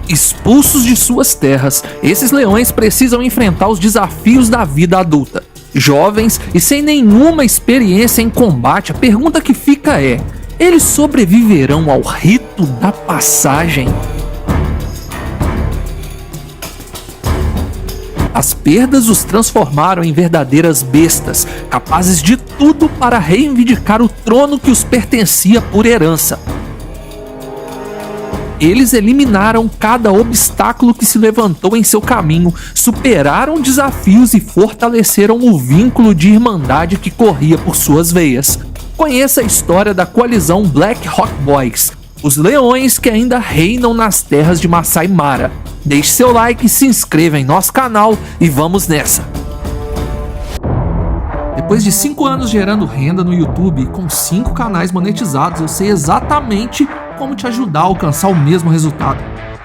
Expulsos de suas terras, esses leões precisam enfrentar os desafios da vida adulta. Jovens e sem nenhuma experiência em combate, a pergunta que fica é: eles sobreviverão ao rito da passagem? As perdas os transformaram em verdadeiras bestas, capazes de tudo para reivindicar o trono que os pertencia por herança. Eles eliminaram cada obstáculo que se levantou em seu caminho, superaram desafios e fortaleceram o vínculo de irmandade que corria por suas veias. Conheça a história da coalizão Black Hawk Boys, os leões que ainda reinam nas terras de Masai Mara. Deixe seu like, se inscreva em nosso canal e vamos nessa! Depois de 5 anos gerando renda no YouTube com 5 canais monetizados, eu sei exatamente como te ajudar a alcançar o mesmo resultado.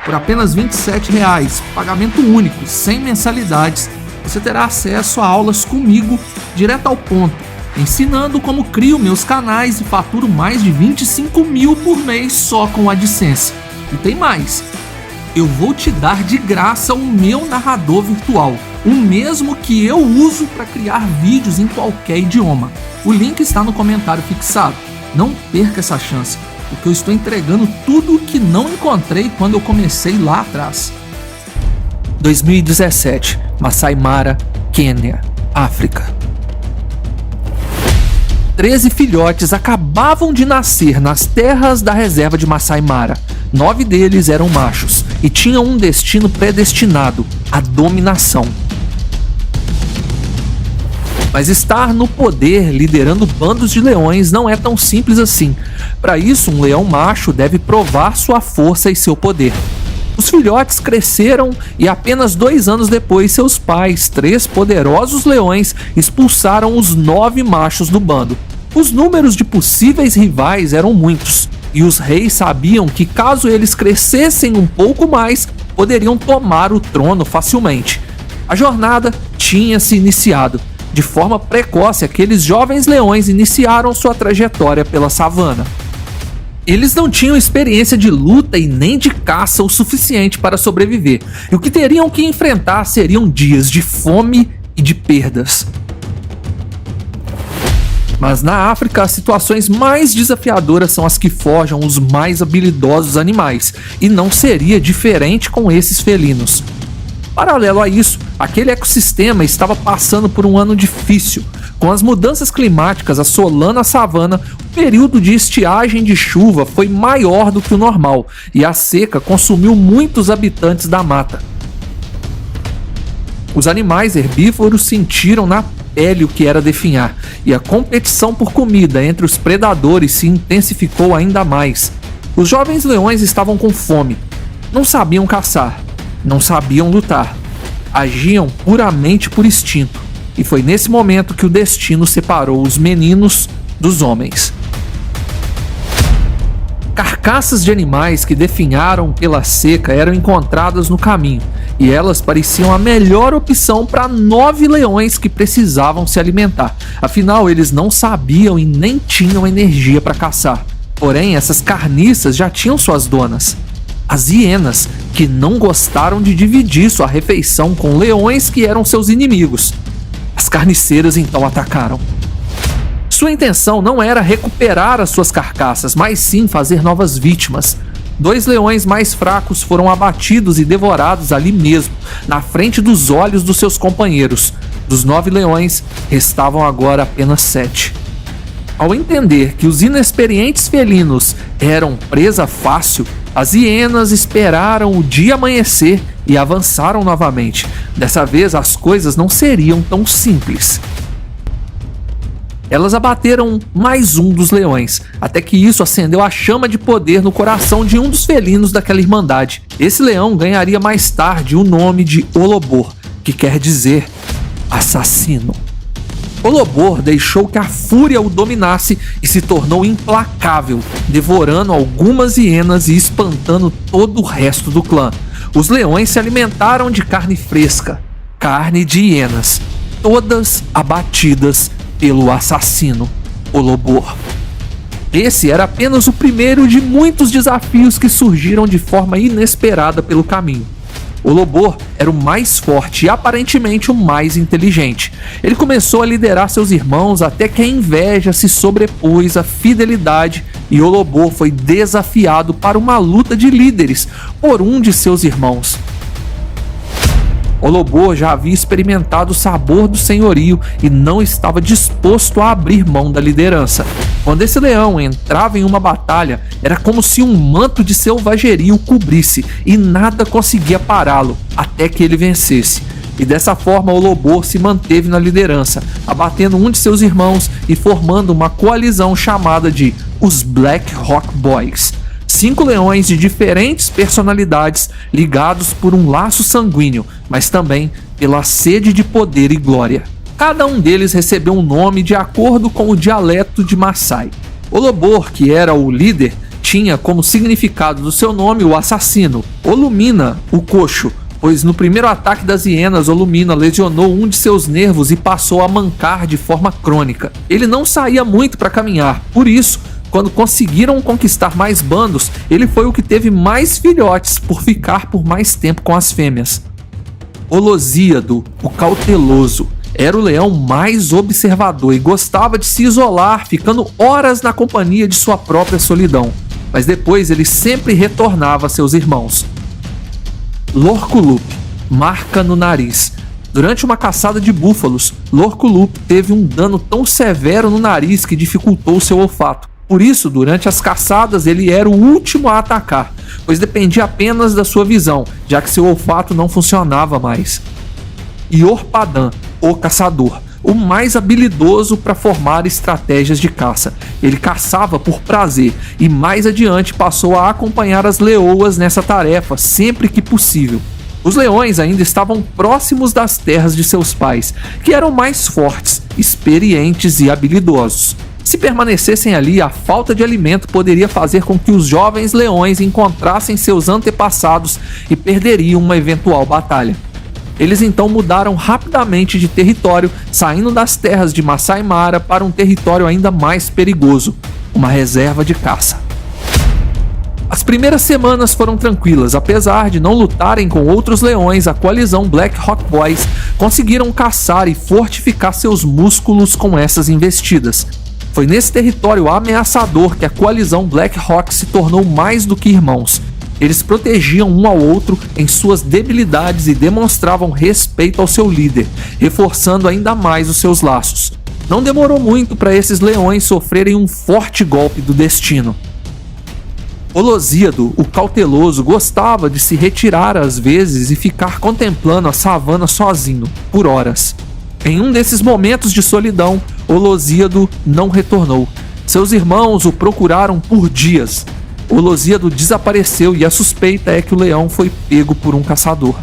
Por apenas R$ 27,00, pagamento único, sem mensalidades, você terá acesso a aulas comigo, direto ao ponto, ensinando como crio meus canais e faturo mais de 25 mil por mês só com AdSense. E tem mais! Eu vou te dar de graça o meu narrador virtual, o mesmo que eu uso para criar vídeos em qualquer idioma. O link está no comentário fixado. Não perca essa chance, porque eu estou entregando tudo o que não encontrei quando eu comecei lá atrás. 2017, Masai Mara, Quênia, África. 13 filhotes acabavam de nascer nas terras da reserva de Masai Mara. 9 deles eram machos e tinham um destino predestinado: a dominação. Mas estar no poder liderando bandos de leões não é tão simples assim. Para isso, um leão macho deve provar sua força e seu poder. Os filhotes cresceram e apenas 2 anos depois, seus pais, 3 poderosos leões, expulsaram os 9 machos do bando. Os números de possíveis rivais eram muitos, e os reis sabiam que caso eles crescessem um pouco mais, poderiam tomar o trono facilmente. A jornada tinha se iniciado. De forma precoce, aqueles jovens leões iniciaram sua trajetória pela savana. Eles não tinham experiência de luta e nem de caça o suficiente para sobreviver, e o que teriam que enfrentar seriam dias de fome e de perdas. Mas na África, as situações mais desafiadoras são as que forjam os mais habilidosos animais, e não seria diferente com esses felinos. Paralelo a isso, aquele ecossistema estava passando por um ano difícil. Com as mudanças climáticas assolando a savana, o período de estiagem de chuva foi maior do que o normal, e a seca consumiu muitos habitantes da mata. Os animais herbívoros sentiram na pele o que era definhar, e a competição por comida entre os predadores se intensificou ainda mais. Os jovens leões estavam com fome, não sabiam caçar, não sabiam lutar, agiam puramente por instinto, e foi nesse momento que o destino separou os meninos dos homens. Carcaças de animais que definharam pela seca eram encontradas no caminho, e elas pareciam a melhor opção para 9 leões que precisavam se alimentar. Afinal, eles não sabiam e nem tinham energia para caçar. Porém, essas carniças já tinham suas donas, as hienas, que não gostaram de dividir sua refeição com leões que eram seus inimigos. As carniceiras então atacaram. Sua intenção não era recuperar as suas carcaças, mas sim fazer novas vítimas. 2 leões mais fracos foram abatidos e devorados ali mesmo, na frente dos olhos dos seus companheiros. Dos 9 leões, restavam agora apenas 7. Ao entender que os inexperientes felinos eram presa fácil, as hienas esperaram o dia amanhecer e avançaram novamente. Dessa vez, as coisas não seriam tão simples. Elas abateram mais um dos leões, até que isso acendeu a chama de poder no coração de um dos felinos daquela irmandade. Esse leão ganharia mais tarde o nome de Olobor, que quer dizer assassino. Olobor deixou que a fúria o dominasse e se tornou implacável, devorando algumas hienas e espantando todo o resto do clã. Os leões se alimentaram de carne fresca, carne de hienas, todas abatidas pelo assassino Olobor. Esse era apenas o primeiro de muitos desafios que surgiram de forma inesperada pelo caminho. O Lobor era o mais forte e aparentemente o mais inteligente. Ele começou a liderar seus irmãos até que a inveja se sobrepôs à fidelidade e o Lobor foi desafiado para uma luta de líderes por um de seus irmãos. O Lobor já havia experimentado o sabor do senhorio e não estava disposto a abrir mão da liderança. Quando esse leão entrava em uma batalha, era como se um manto de selvageria o cobrisse e nada conseguia pará-lo até que ele vencesse. E dessa forma o Lobor se manteve na liderança, abatendo um de seus irmãos e formando uma coalizão chamada de os Black Rock Boys. 5 leões de diferentes personalidades ligados por um laço sanguíneo, mas também pela sede de poder e glória. Cada um deles recebeu um nome de acordo com o dialeto de Maasai. O Lobor, que era o líder, tinha como significado do seu nome o assassino. Olumina, o coxo, pois no primeiro ataque das hienas, Olumina lesionou um de seus nervos e passou a mancar de forma crônica. Ele não saía muito para caminhar, por isso, quando conseguiram conquistar mais bandos, ele foi o que teve mais filhotes por ficar por mais tempo com as fêmeas. Olosíado, o cauteloso, era o leão mais observador e gostava de se isolar, ficando horas na companhia de sua própria solidão. Mas depois ele sempre retornava a seus irmãos. Lorcullup, marca no nariz. Durante uma caçada de búfalos, Lorcullup teve um dano tão severo no nariz que dificultou seu olfato. Por isso, durante as caçadas, ele era o último a atacar, pois dependia apenas da sua visão, já que seu olfato não funcionava mais. Iorpadan, o caçador, o mais habilidoso para formar estratégias de caça. Ele caçava por prazer e mais adiante passou a acompanhar as leoas nessa tarefa sempre que possível. Os leões ainda estavam próximos das terras de seus pais, que eram mais fortes, experientes e habilidosos. Se permanecessem ali, a falta de alimento poderia fazer com que os jovens leões encontrassem seus antepassados e perderiam uma eventual batalha. Eles então mudaram rapidamente de território, saindo das terras de Masai Mara para um território ainda mais perigoso, uma reserva de caça. As primeiras semanas foram tranquilas, apesar de não lutarem com outros leões, a coalizão Black Rock Boys conseguiram caçar e fortificar seus músculos com essas investidas. Foi nesse território ameaçador que a coalizão Black Rock se tornou mais do que irmãos. Eles protegiam um ao outro em suas debilidades e demonstravam respeito ao seu líder, reforçando ainda mais os seus laços. Não demorou muito para esses leões sofrerem um forte golpe do destino. Olosíado, o cauteloso, gostava de se retirar às vezes e ficar contemplando a savana sozinho, por horas. Em um desses momentos de solidão, Olosíado não retornou. Seus irmãos o procuraram por dias. Olosíado desapareceu e a suspeita é que o leão foi pego por um caçador.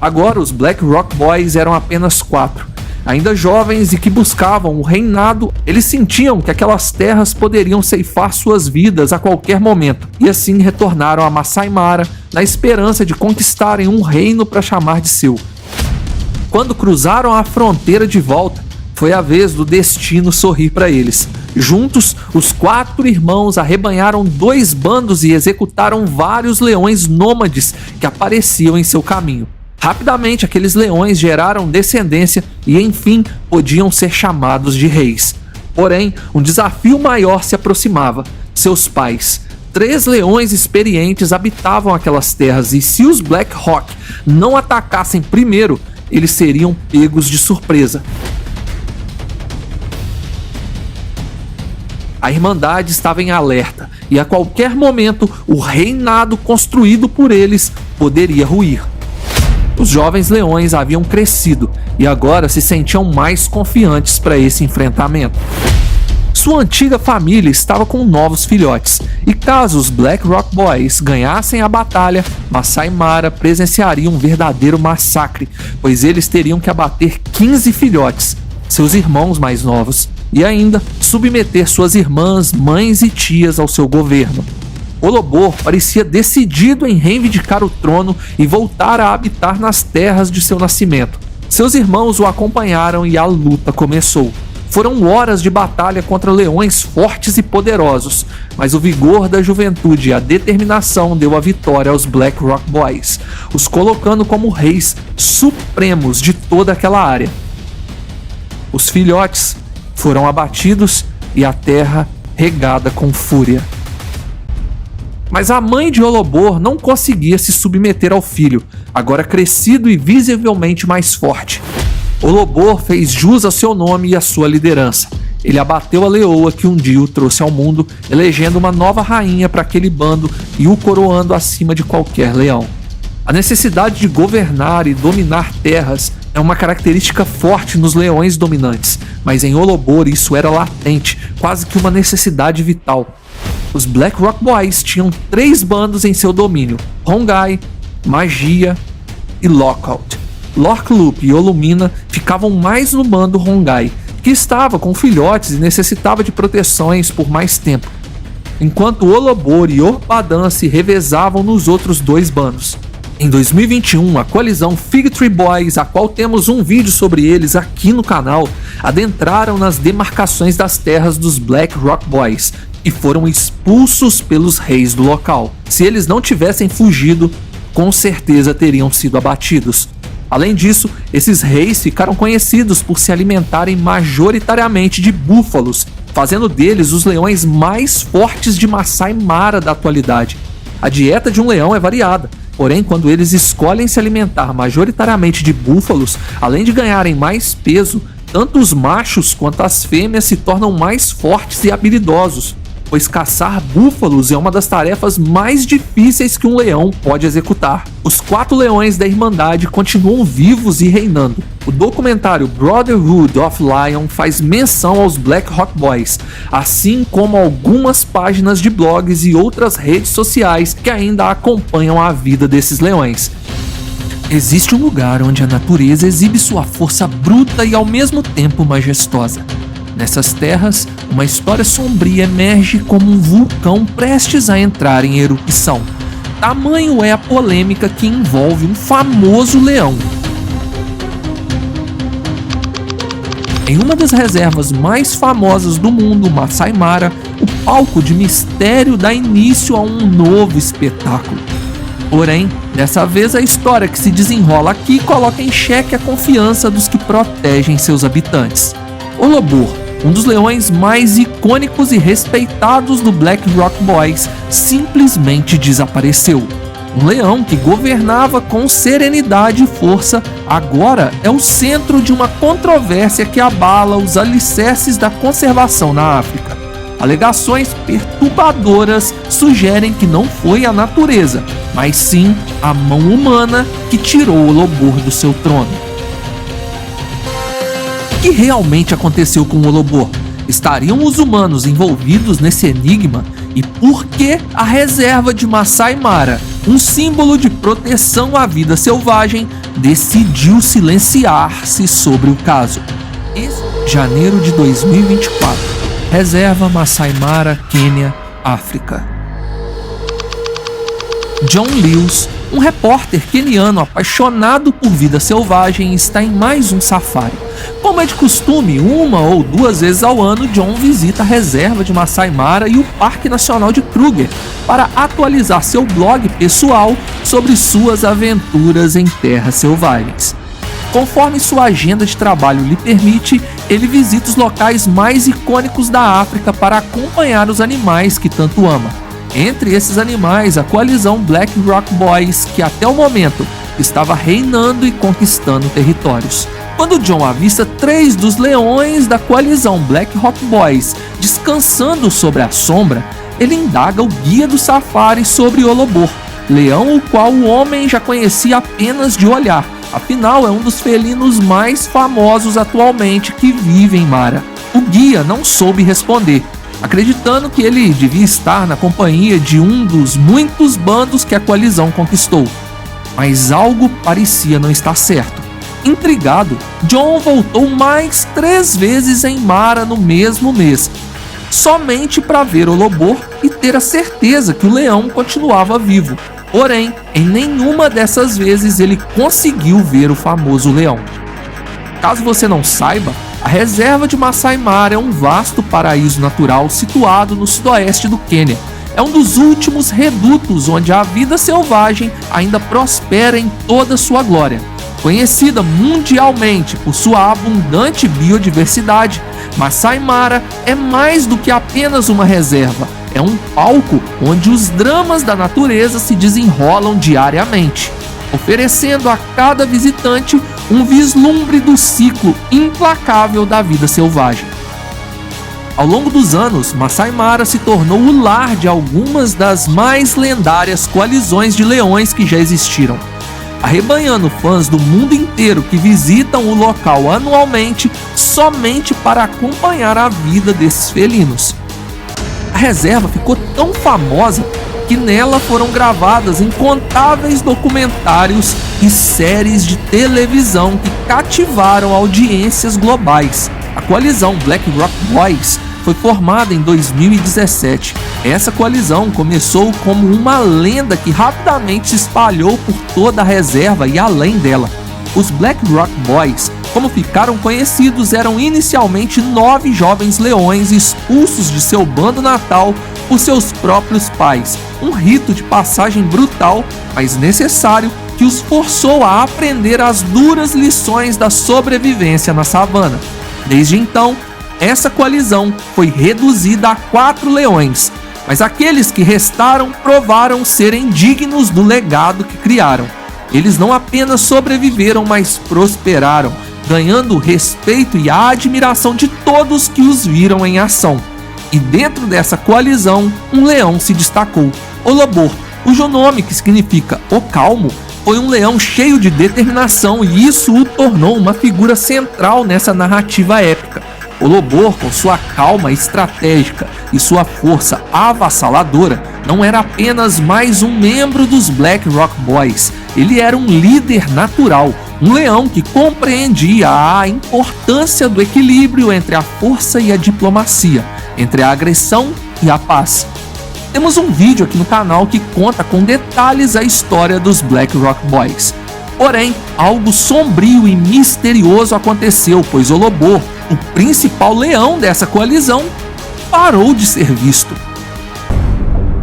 Agora os Black Rock Boys eram apenas 4. Ainda jovens e que buscavam o reinado, eles sentiam que aquelas terras poderiam ceifar suas vidas a qualquer momento, e assim retornaram a Masai Mara na esperança de conquistarem um reino para chamar de seu. Quando cruzaram a fronteira de volta, foi a vez do destino sorrir para eles. Juntos, os 4 irmãos arrebanharam 2 bandos e executaram vários leões nômades que apareciam em seu caminho. Rapidamente, aqueles leões geraram descendência e, enfim, podiam ser chamados de reis. Porém, um desafio maior se aproximava: seus pais. 3 leões experientes habitavam aquelas terras e, se os Black Rock não atacassem primeiro, eles seriam pegos de surpresa. A Irmandade estava em alerta e a qualquer momento o reinado construído por eles poderia ruir. Os jovens leões haviam crescido e agora se sentiam mais confiantes para esse enfrentamento. Sua antiga família estava com novos filhotes, e caso os Black Rock Boys ganhassem a batalha, Masai Mara presenciaria um verdadeiro massacre, pois eles teriam que abater 15 filhotes, seus irmãos mais novos, e ainda submeter suas irmãs, mães e tias ao seu governo. O Lobor parecia decidido em reivindicar o trono e voltar a habitar nas terras de seu nascimento. Seus irmãos o acompanharam e a luta começou. Foram horas de batalha contra leões fortes e poderosos, mas o vigor da juventude e a determinação deu a vitória aos Black Rock Boys, os colocando como reis supremos de toda aquela área. Os filhotes foram abatidos e a terra regada com fúria. Mas a mãe de Olobor não conseguia se submeter ao filho, agora crescido e visivelmente mais forte. Olobor fez jus ao seu nome e à sua liderança. Ele abateu a leoa que um dia o trouxe ao mundo, elegendo uma nova rainha para aquele bando e o coroando acima de qualquer leão. A necessidade de governar e dominar terras é uma característica forte nos leões dominantes, mas em Olobor isso era latente, quase que uma necessidade vital. Os Black Rock Boys tinham 3 bandos em seu domínio: Rongai, Magia e Lockout. Lorkloop e Olumina ficavam mais no bando Rongai, que estava com filhotes e necessitava de proteções por mais tempo, enquanto Olobor e Orpadan se revezavam nos outros 2 bandos. Em 2021, a coalizão Fig Tree Boys, a qual temos um vídeo sobre eles aqui no canal, adentraram nas demarcações das terras dos Black Rock Boys e foram expulsos pelos reis do local. Se eles não tivessem fugido, com certeza teriam sido abatidos. Além disso, esses reis ficaram conhecidos por se alimentarem majoritariamente de búfalos, fazendo deles os leões mais fortes de Masai Mara da atualidade. A dieta de um leão é variada, porém quando eles escolhem se alimentar majoritariamente de búfalos, além de ganharem mais peso, tanto os machos quanto as fêmeas se tornam mais fortes e habilidosos, pois caçar búfalos é uma das tarefas mais difíceis que um leão pode executar. Os 4 leões da Irmandade continuam vivos e reinando. O documentário Brotherhood of Lion faz menção aos Black Rock Boys, assim como algumas páginas de blogs e outras redes sociais que ainda acompanham a vida desses leões. Existe um lugar onde a natureza exibe sua força bruta e ao mesmo tempo majestosa. Nessas terras, uma história sombria emerge como um vulcão prestes a entrar em erupção. Tamanho é a polêmica que envolve um famoso leão. Em uma das reservas mais famosas do mundo, Masai Mara, o palco de mistério dá início a um novo espetáculo. Porém, dessa vez a história que se desenrola aqui coloca em xeque a confiança dos que protegem seus habitantes. Olobor, um dos leões mais icônicos e respeitados do Black Rock Boys, simplesmente desapareceu. Um leão que governava com serenidade e força, agora é o centro de uma controvérsia que abala os alicerces da conservação na África. Alegações perturbadoras sugerem que não foi a natureza, mas sim a mão humana que tirou Olobor do seu trono. O que realmente aconteceu com Olobor? Estariam os humanos envolvidos nesse enigma? E por que a reserva de Masai Mara, um símbolo de proteção à vida selvagem, decidiu silenciar-se sobre o caso? Janeiro de 2024. Reserva Masai Mara, Quênia, África. John Lewis, um repórter queniano apaixonado por vida selvagem, está em mais um safari. Como é de costume, 1 ou 2 vezes ao ano, John visita a reserva de Masai Mara e o Parque Nacional de Kruger para atualizar seu blog pessoal sobre suas aventuras em terras selvagens. Conforme sua agenda de trabalho lhe permite, ele visita os locais mais icônicos da África para acompanhar os animais que tanto ama. Entre esses animais, a coalizão Black Rock Boys, que até o momento estava reinando e conquistando territórios. Quando John avista 3 dos leões da coalizão Black Rock Boys descansando sobre a sombra, ele indaga o guia do safari sobre Olobor, leão o qual o homem já conhecia apenas de olhar, afinal é um dos felinos mais famosos atualmente que vive em Mara. O guia não soube responder, acreditando que ele devia estar na companhia de um dos muitos bandos que a coalizão conquistou. Mas algo parecia não estar certo. Intrigado, John voltou mais 3 vezes em Mara no mesmo mês, somente para ver Olobor e ter a certeza que o leão continuava vivo. Porém, em nenhuma dessas vezes ele conseguiu ver o famoso leão. Caso você não saiba, A reserva de Masai Mara é um vasto paraíso natural situado no sudoeste do Quênia. É um dos últimos redutos onde a vida selvagem ainda prospera em toda sua glória. Conhecida mundialmente por sua abundante biodiversidade, Masai Mara é mais do que apenas uma reserva. É um palco onde os dramas da natureza se desenrolam diariamente, oferecendo a cada visitante um vislumbre do ciclo implacável da vida selvagem. Ao longo dos anos, Masai Mara se tornou o lar de algumas das mais lendárias coalizões de leões que já existiram, arrebanhando fãs do mundo inteiro que visitam o local anualmente somente para acompanhar a vida desses felinos. A reserva ficou tão famosa que nela foram gravadas incontáveis documentários e séries de televisão que cativaram audiências globais. A coalizão Black Rock Boys foi formada em 2017. Essa coalizão começou como uma lenda que rapidamente se espalhou por toda a reserva e além dela. Os Black Rock Boys, como ficaram conhecidos, eram inicialmente 9 jovens leões expulsos de seu bando natal por seus próprios pais. Um rito de passagem brutal, mas necessário, que os forçou a aprender as duras lições da sobrevivência na savana. Desde então, essa coalizão foi reduzida a 4 leões, mas aqueles que restaram provaram serem dignos do legado que criaram. Eles não apenas sobreviveram, mas prosperaram, ganhando o respeito e a admiração de todos que os viram em ação. E dentro dessa coalizão, um leão se destacou, Olobor, cujo nome, que significa o calmo, foi um leão cheio de determinação e isso o tornou uma figura central nessa narrativa épica. Olobor, com sua calma estratégica e sua força avassaladora, não era apenas mais um membro dos Black Rock Boys, ele era um líder natural, um leão que compreendia a importância do equilíbrio entre a força e a diplomacia, entre a agressão e a paz. Temos um vídeo aqui no canal que conta com detalhes a história dos Black Rock Boys. Porém, algo sombrio e misterioso aconteceu, pois Olobor, o principal leão dessa coalizão, parou de ser visto.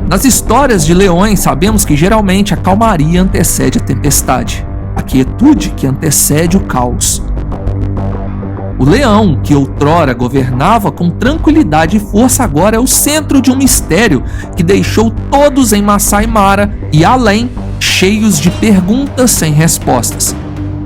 Nas histórias de leões, sabemos que geralmente a calmaria antecede a tempestade, a quietude que antecede o caos. O leão, que outrora governava com tranquilidade e força, agora é o centro de um mistério que deixou todos em Masai Mara e além cheios de perguntas sem respostas.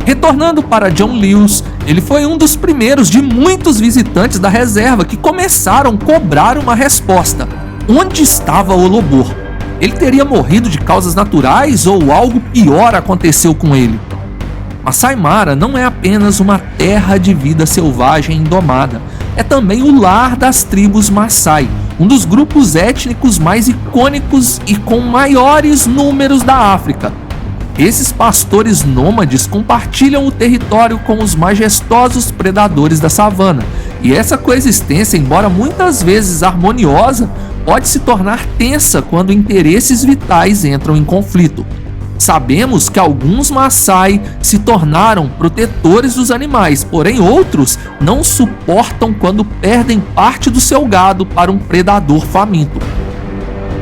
Retornando para John Lewis, ele foi um dos primeiros de muitos visitantes da reserva que começaram a cobrar uma resposta. Onde estava Olobor? Ele teria morrido de causas naturais ou algo pior aconteceu com ele? Masai Mara não é apenas uma terra de vida selvagem indomada, é também o lar das tribos Maasai, um dos grupos étnicos mais icônicos e com maiores números da África. Esses pastores nômades compartilham o território com os majestosos predadores da savana, e essa coexistência, embora muitas vezes harmoniosa, pode se tornar tensa quando interesses vitais entram em conflito. Sabemos que alguns Maasai se tornaram protetores dos animais, porém outros não suportam quando perdem parte do seu gado para um predador faminto.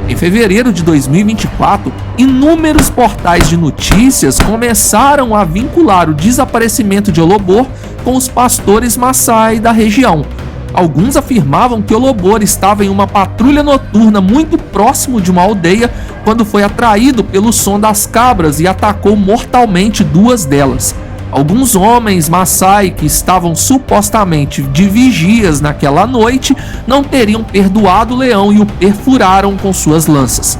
Em fevereiro de 2024, inúmeros portais de notícias começaram a vincular o desaparecimento de Olobor com os pastores Maasai da região. Alguns afirmavam que Olobor estava em uma patrulha noturna muito próximo de uma aldeia quando foi atraído pelo som das cabras e atacou mortalmente 2 delas. Alguns homens Maasai que estavam supostamente de vigias naquela noite não teriam perdoado o leão e o perfuraram com suas lanças.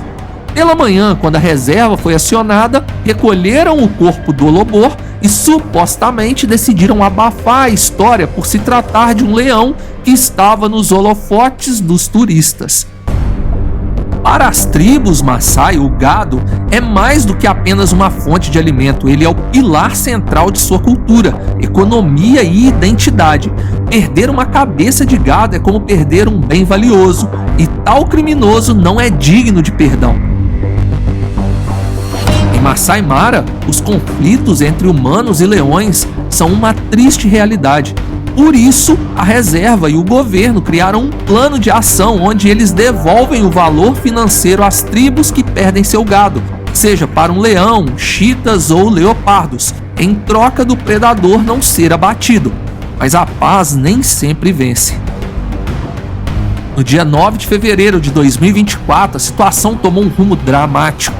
Pela manhã, quando a reserva foi acionada, recolheram o corpo do Olobor e supostamente decidiram abafar a história por se tratar de um leão que estava nos holofotes dos turistas. Para as tribos Maasai, o gado é mais do que apenas uma fonte de alimento, ele é o pilar central de sua cultura, economia e identidade. Perder uma cabeça de gado é como perder um bem valioso, e tal criminoso não é digno de perdão. Em Masai Mara, os conflitos entre humanos e leões são uma triste realidade. Por isso, a reserva e o governo criaram um plano de ação onde eles devolvem o valor financeiro às tribos que perdem seu gado, seja para um leão, chitas ou leopardos, em troca do predador não ser abatido. Mas a paz nem sempre vence. No dia 9 de fevereiro de 2024, a situação tomou um rumo dramático.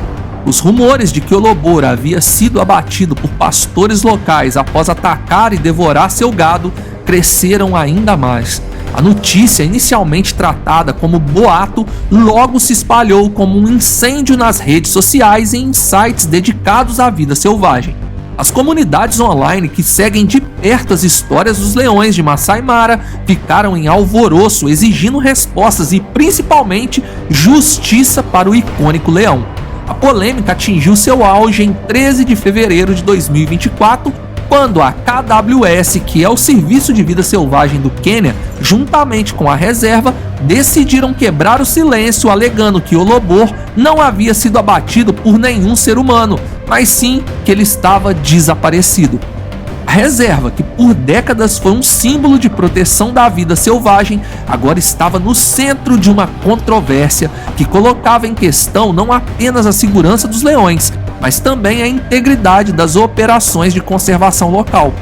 Os rumores de que Olobor havia sido abatido por pastores locais após atacar e devorar seu gado cresceram ainda mais. A notícia, inicialmente tratada como boato, logo se espalhou como um incêndio nas redes sociais e em sites dedicados à vida selvagem. As comunidades online que seguem de perto as histórias dos leões de Masai Mara ficaram em alvoroço, exigindo respostas e, principalmente, justiça para o icônico leão. A polêmica atingiu seu auge em 13 de fevereiro de 2024, quando a KWS, que é o Serviço de Vida Selvagem do Quênia, juntamente com a reserva, decidiram quebrar o silêncio, alegando que Olobor não havia sido abatido por nenhum ser humano, mas sim que ele estava desaparecido. A reserva, que por décadas foi um símbolo de proteção da vida selvagem, agora estava no centro de uma controvérsia que colocava em questão não apenas a segurança dos leões, mas também a integridade das operações de conservação local.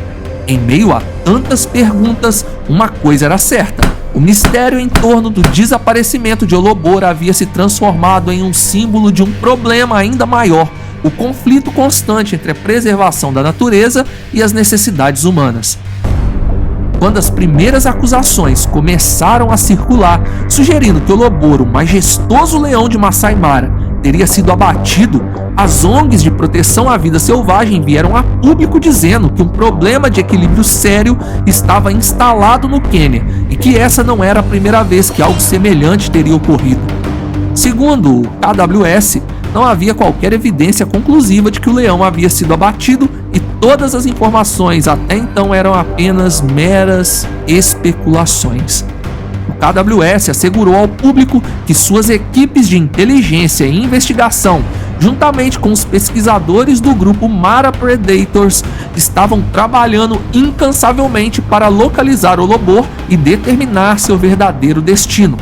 Em meio a tantas perguntas, uma coisa era certa: o mistério em torno do desaparecimento de Olobor havia se transformado em um símbolo de um problema ainda maior: o conflito constante entre a preservação da natureza e as necessidades humanas. Quando as primeiras acusações começaram a circular, sugerindo que Olobor, o majestoso leão de Masai Mara, teria sido abatido, as ONGs de proteção à vida selvagem vieram a público dizendo que um problema de equilíbrio sério estava instalado no Quênia e que essa não era a primeira vez que algo semelhante teria ocorrido. Segundo o KWS, não havia qualquer evidência conclusiva de que o leão havia sido abatido e todas as informações até então eram apenas meras especulações. O KWS assegurou ao público que suas equipes de inteligência e investigação, juntamente com os pesquisadores do grupo Mara Predators, estavam trabalhando incansavelmente para localizar Olobor e determinar seu verdadeiro destino.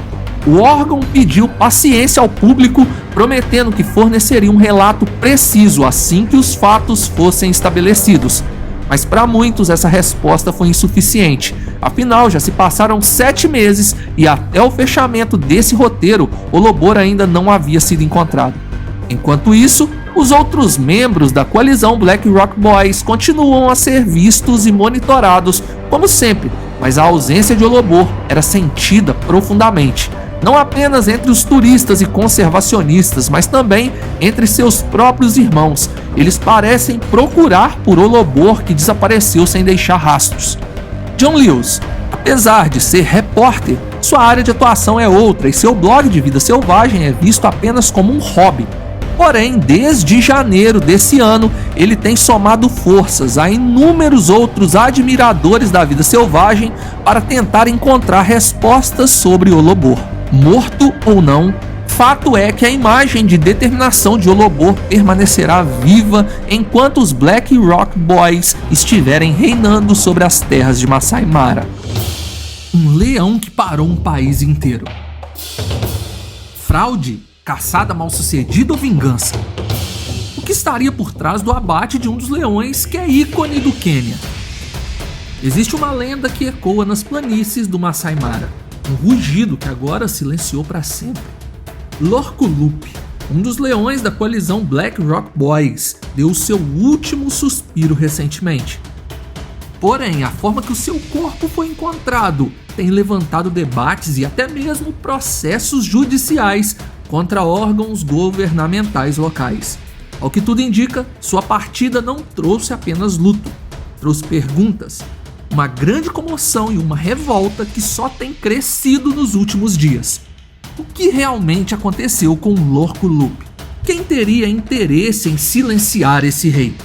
O órgão pediu paciência ao público, prometendo que forneceria um relato preciso assim que os fatos fossem estabelecidos. Mas para muitos essa resposta foi insuficiente. Afinal, já se passaram 7 meses e até o fechamento desse roteiro, Olobor ainda não havia sido encontrado. Enquanto isso, os outros membros da coalizão Black Rock Boys continuam a ser vistos e monitorados como sempre, mas a ausência de Olobor era sentida profundamente. Não apenas entre os turistas e conservacionistas, mas também entre seus próprios irmãos. Eles parecem procurar por Olobor, que desapareceu sem deixar rastros. John Lewis, apesar de ser repórter, sua área de atuação é outra e seu blog de vida selvagem é visto apenas como um hobby. Porém, desde janeiro desse ano, ele tem somado forças a inúmeros outros admiradores da vida selvagem para tentar encontrar respostas sobre Olobor. Morto ou não, fato é que a imagem de determinação de Olobor permanecerá viva enquanto os Black Rock Boys estiverem reinando sobre as terras de Masai Mara. Um leão que parou um país inteiro. Fraude, caçada mal-sucedida ou vingança? O que estaria por trás do abate de um dos leões que é ícone do Quênia? Existe uma lenda que ecoa nas planícies do Masai Mara. Um rugido que agora silenciou para sempre. Lorcullup, um dos leões da coalizão Black Rock Boys, deu seu último suspiro recentemente. Porém, a forma que o seu corpo foi encontrado tem levantado debates e até mesmo processos judiciais contra órgãos governamentais locais. Ao que tudo indica, sua partida não trouxe apenas luto, trouxe perguntas, uma grande comoção e uma revolta que só tem crescido nos últimos dias. O que realmente aconteceu com Lorcullup? Quem teria interesse em silenciar esse rei?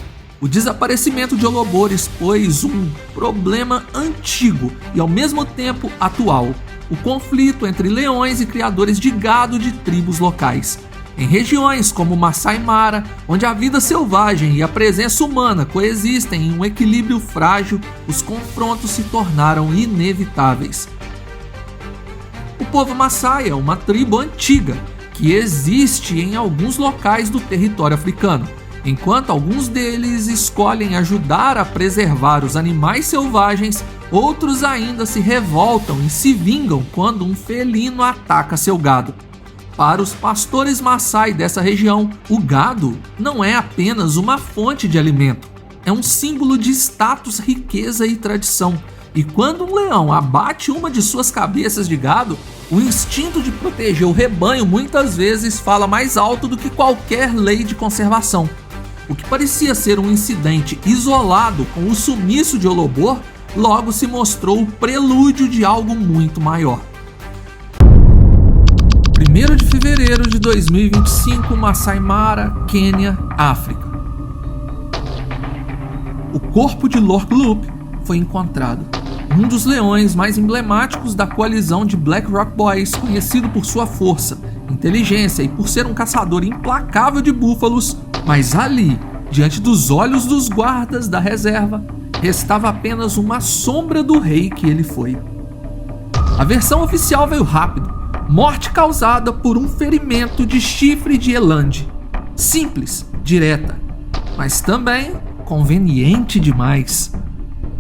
O desaparecimento de Olobor expôs um problema antigo e ao mesmo tempo atual: o conflito entre leões e criadores de gado de tribos locais. Em regiões como Masai Mara, onde a vida selvagem e a presença humana coexistem em um equilíbrio frágil, os confrontos se tornaram inevitáveis. O povo Maasai é uma tribo antiga que existe em alguns locais do território africano. Enquanto alguns deles escolhem ajudar a preservar os animais selvagens, outros ainda se revoltam e se vingam quando um felino ataca seu gado. Para os pastores Maasai dessa região, o gado não é apenas uma fonte de alimento, é um símbolo de status, riqueza e tradição. E quando um leão abate uma de suas cabeças de gado, o instinto de proteger o rebanho muitas vezes fala mais alto do que qualquer lei de conservação. O que parecia ser um incidente isolado com o sumiço de Olobor, logo se mostrou o prelúdio de algo muito maior. 1º de fevereiro de 2025, Masai Mara, Quênia, África. O corpo de Lord Loop foi encontrado. Um dos leões mais emblemáticos da coalizão de Black Rock Boys, conhecido por sua força, inteligência e por ser um caçador implacável de búfalos, mas ali, diante dos olhos dos guardas da reserva, restava apenas uma sombra do rei que ele foi. A versão oficial veio rápido. Morte causada por um ferimento de chifre de eland. Simples, direta, mas também conveniente demais.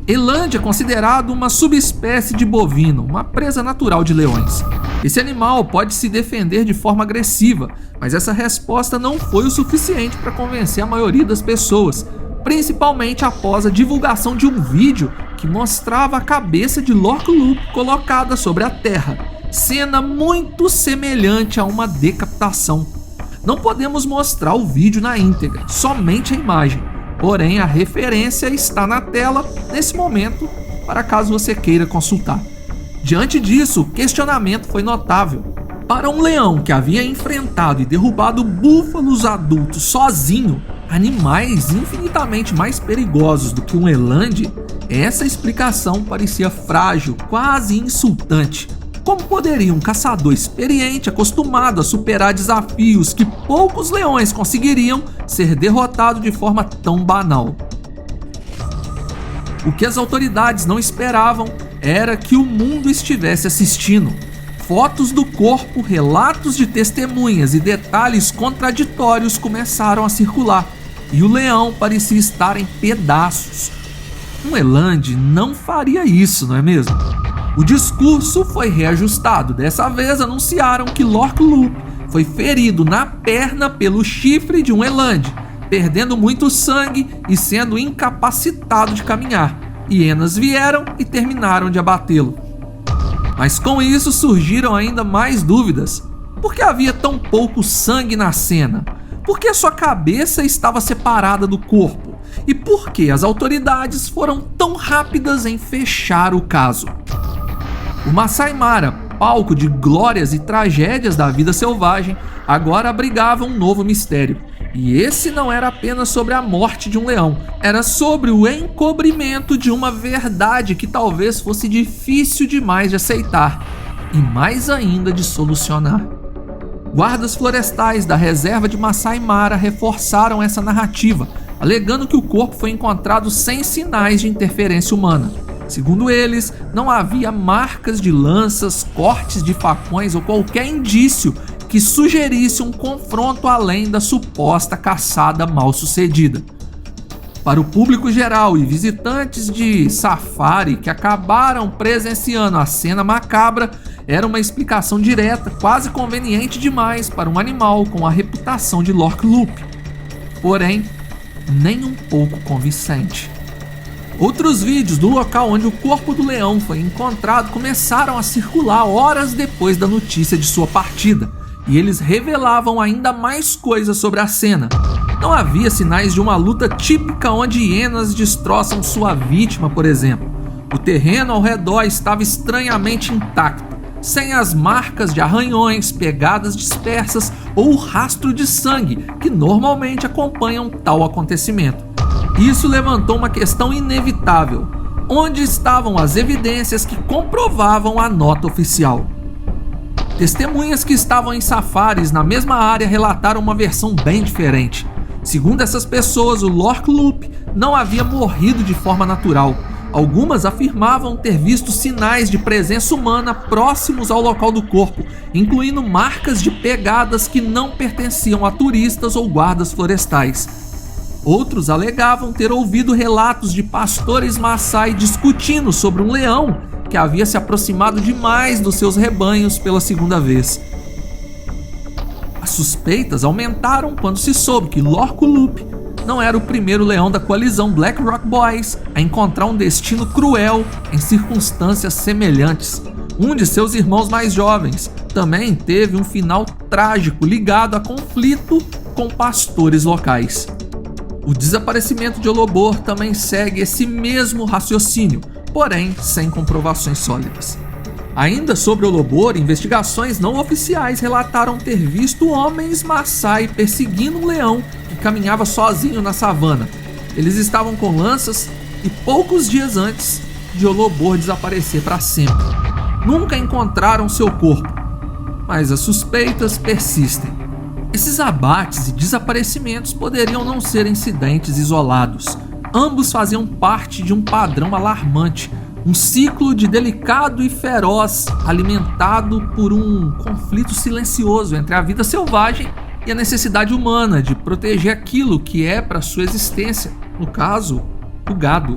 Eland é considerado uma subespécie de bovino, uma presa natural de leões. Esse animal pode se defender de forma agressiva, mas essa resposta não foi o suficiente para convencer a maioria das pessoas, principalmente após a divulgação de um vídeo que mostrava a cabeça de Lord Loop colocada sobre a terra, cena muito semelhante a uma decapitação. Não podemos mostrar o vídeo na íntegra, somente a imagem, porém a referência está na tela nesse momento para caso você queira consultar. Diante disso, o questionamento foi notável. Para um leão que havia enfrentado e derrubado búfalos adultos sozinho, animais infinitamente mais perigosos do que um eland, essa explicação parecia frágil, quase insultante. Como poderia um caçador experiente, acostumado a superar desafios que poucos leões conseguiriam, ser derrotado de forma tão banal? O que as autoridades não esperavam era que o mundo estivesse assistindo. Fotos do corpo, relatos de testemunhas e detalhes contraditórios começaram a circular, e o leão parecia estar em pedaços. Um eland não faria isso, não é mesmo? O discurso foi reajustado. Dessa vez anunciaram que Lord Loop foi ferido na perna pelo chifre de um eland, perdendo muito sangue e sendo incapacitado de caminhar. Hienas vieram e terminaram de abatê-lo. Mas com isso surgiram ainda mais dúvidas. Por que havia tão pouco sangue na cena? Por que sua cabeça estava separada do corpo? E por que as autoridades foram tão rápidas em fechar o caso? O Masai Mara, palco de glórias e tragédias da vida selvagem, agora abrigava um novo mistério. E esse não era apenas sobre a morte de um leão, era sobre o encobrimento de uma verdade que talvez fosse difícil demais de aceitar e mais ainda de solucionar. Guardas florestais da reserva de Masai Mara reforçaram essa narrativa, alegando que o corpo foi encontrado sem sinais de interferência humana. Segundo eles, não havia marcas de lanças, cortes de facões ou qualquer indício que sugerisse um confronto além da suposta caçada mal sucedida. Para o público geral e visitantes de safari que acabaram presenciando a cena macabra, era uma explicação direta, quase conveniente demais para um animal com a reputação de Lord Loop. Porém, nem um pouco convincente. Outros vídeos do local onde o corpo do leão foi encontrado começaram a circular horas depois da notícia de sua partida, e eles revelavam ainda mais coisas sobre a cena. Não havia sinais de uma luta típica onde hienas destroçam sua vítima, por exemplo. O terreno ao redor estava estranhamente intacto, sem as marcas de arranhões, pegadas dispersas ou o rastro de sangue que normalmente acompanham tal acontecimento. Isso levantou uma questão inevitável: onde estavam as evidências que comprovavam a nota oficial? Testemunhas que estavam em safaris na mesma área relataram uma versão bem diferente. Segundo essas pessoas, o Lorca Loop não havia morrido de forma natural. Algumas afirmavam ter visto sinais de presença humana próximos ao local do corpo, incluindo marcas de pegadas que não pertenciam a turistas ou guardas florestais. Outros alegavam ter ouvido relatos de pastores Maasai discutindo sobre um leão que havia se aproximado demais dos seus rebanhos pela segunda vez. As suspeitas aumentaram quando se soube que Lorca Loop não era o primeiro leão da coalizão Black Rock Boys a encontrar um destino cruel em circunstâncias semelhantes. Um de seus irmãos mais jovens também teve um final trágico ligado a conflito com pastores locais. O desaparecimento de Olobor também segue esse mesmo raciocínio, porém sem comprovações sólidas. Ainda sobre Olobor, investigações não oficiais relataram ter visto homens Maasai perseguindo um leão que caminhava sozinho na savana. Eles estavam com lanças e poucos dias antes de Olobor desaparecer para sempre. Nunca encontraram seu corpo, mas as suspeitas persistem. Esses abates e desaparecimentos poderiam não ser incidentes isolados. Ambos faziam parte de um padrão alarmante, um ciclo de delicado e feroz, alimentado por um conflito silencioso entre a vida selvagem e a necessidade humana de proteger aquilo que é para sua existência, no caso, o gado.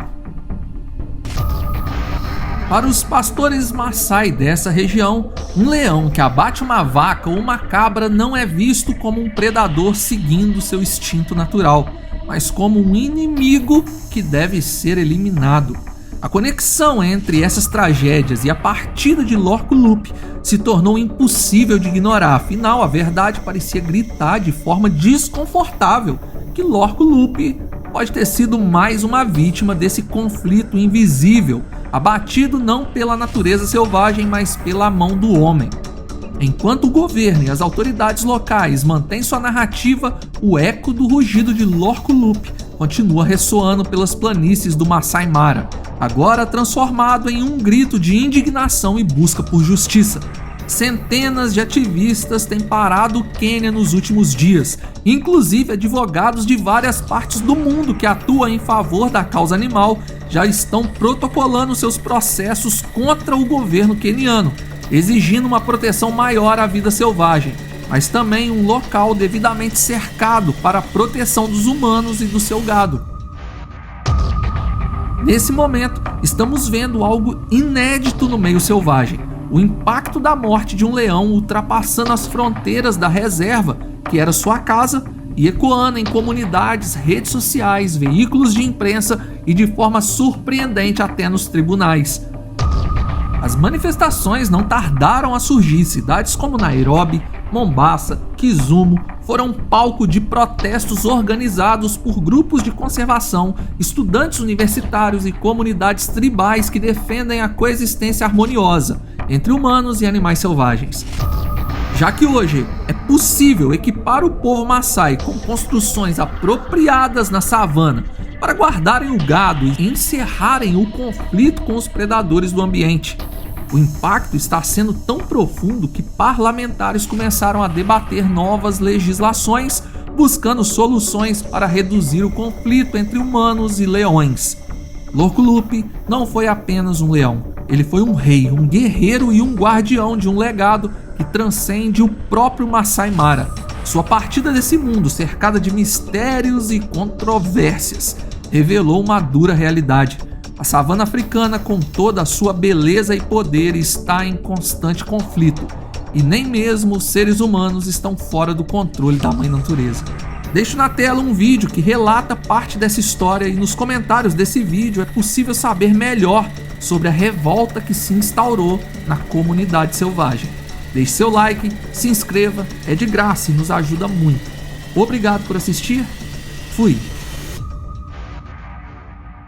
Para os pastores Maasai dessa região, um leão que abate uma vaca ou uma cabra não é visto como um predador seguindo seu instinto natural, mas como um inimigo que deve ser eliminado. A conexão entre essas tragédias e a partida de Lorca Loop se tornou impossível de ignorar, afinal a verdade parecia gritar de forma desconfortável que Lorca Loop pode ter sido mais uma vítima desse conflito invisível, abatido não pela natureza selvagem, mas pela mão do homem. Enquanto o governo e as autoridades locais mantêm sua narrativa, o eco do rugido de Lorca Loop continua ressoando pelas planícies do Masai Mara, agora transformado em um grito de indignação e busca por justiça. Centenas de ativistas têm parado o Quênia nos últimos dias, inclusive advogados de várias partes do mundo que atuam em favor da causa animal já estão protocolando seus processos contra o governo queniano, exigindo uma proteção maior à vida selvagem, mas também um local devidamente cercado para a proteção dos humanos e do seu gado. Nesse momento, estamos vendo algo inédito no meio selvagem. O impacto da morte de um leão ultrapassando as fronteiras da reserva, que era sua casa, e ecoando em comunidades, redes sociais, veículos de imprensa e de forma surpreendente até nos tribunais. As manifestações não tardaram a surgir. Cidades como Nairobi, Mombasa, Kisumu foram palco de protestos organizados por grupos de conservação, estudantes universitários e comunidades tribais que defendem a coexistência harmoniosa entre humanos e animais selvagens. Já que hoje é possível equipar o povo Maasai com construções apropriadas na savana para guardarem o gado e encerrarem o conflito com os predadores do ambiente, o impacto está sendo tão profundo que parlamentares começaram a debater novas legislações buscando soluções para reduzir o conflito entre humanos e leões. Lorca Loop não foi apenas um leão, ele foi um rei, um guerreiro e um guardião de um legado que transcende o próprio Masai Mara. Sua partida desse mundo, cercada de mistérios e controvérsias, revelou uma dura realidade. A savana africana, com toda a sua beleza e poder, está em constante conflito, e nem mesmo os seres humanos estão fora do controle da mãe natureza. Deixo na tela um vídeo que relata parte dessa história, e nos comentários desse vídeo é possível saber melhor sobre a revolta que se instaurou na comunidade selvagem. Deixe seu like, se inscreva, é de graça e nos ajuda muito. Obrigado por assistir, fui!